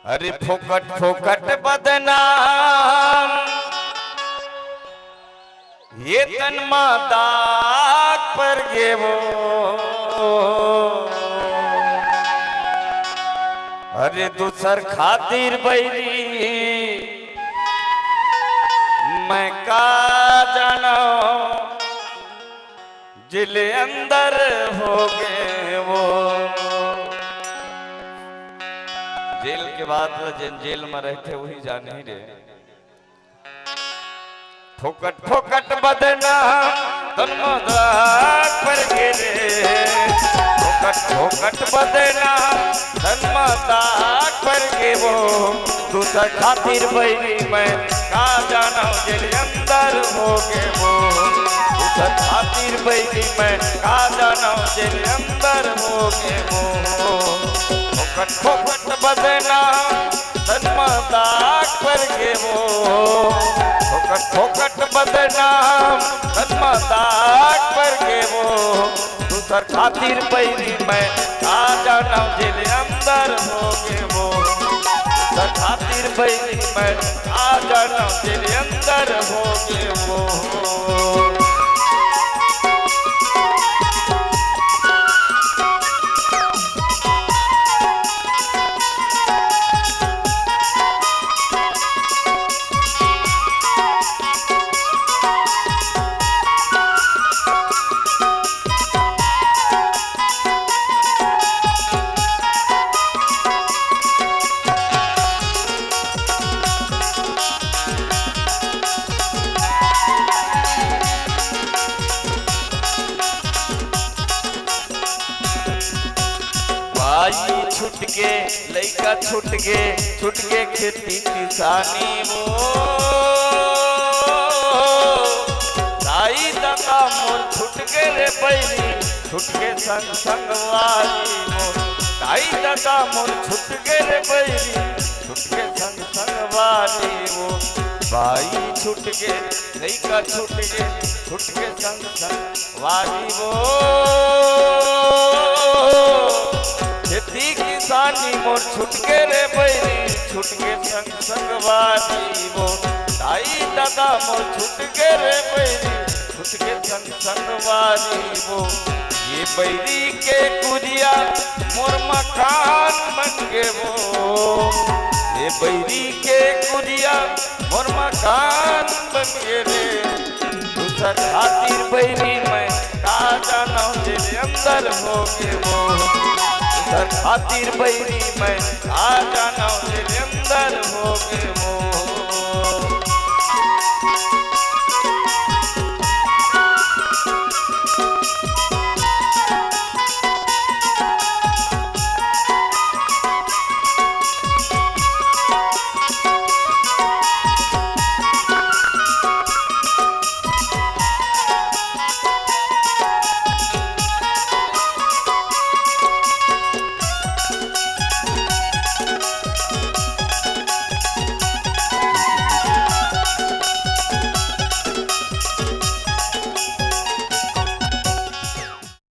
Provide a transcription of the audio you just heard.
अरे फोकट फोकट बदनाम ये तन दाग पर गेवो। अरे दूसर खातिर बैरी मैं का जानो जिले अंदर हो गए वो। जेल के बाद जिन जेल में रहते वही जाने ही रे। फोकट फोकट बदनाम तन दाग पर गिरे। फोकट फोकट बदनाम तन दाग पर गे वो। दूसर खातिर बैरी मैं का जाना जेल अंदर हो गे वो। दूसर खातिर बैरी मैं का जाना जेल अंदर हो गे वो। फोकट फोकट बदनाम तन दाग पर गे वो। फोकट फोकट बदनाम तन दाग पर गे वो। दूसर खातिर बैरी मैं का जाना जेल अंदर हो गे वो। दूसर खातिर बैरी मैं का जाना जेल अंदर हो गे वो। भाई छुट के लइका छुट के खेती किसानी वो। दाई दादा मोर छुट के रे बैरी छुट के संग संग वाली मोर। दाई दादा मोर छुट के रे बैरी छुट के संग संग वाली वो। भाई छुट के लइका छुट के संग संग वाली वो। खेती किसानी मोर छुट के रे बैरी छुट के संग संग वाली वो। दाई दादा मोर छुट के रे बैरी छुट के संग संग वाली वो। ये बैरी के कुरिया मोर मकान बन गे वो। ये बैरी के कुरिया मोर मकान बन गे रे। दूसर खातिर बैरी मैं का जाना जेल अंदर हो गे वो। दूसर खातिर बैरी मैं आ जाना जेल अंदर हो गे वो।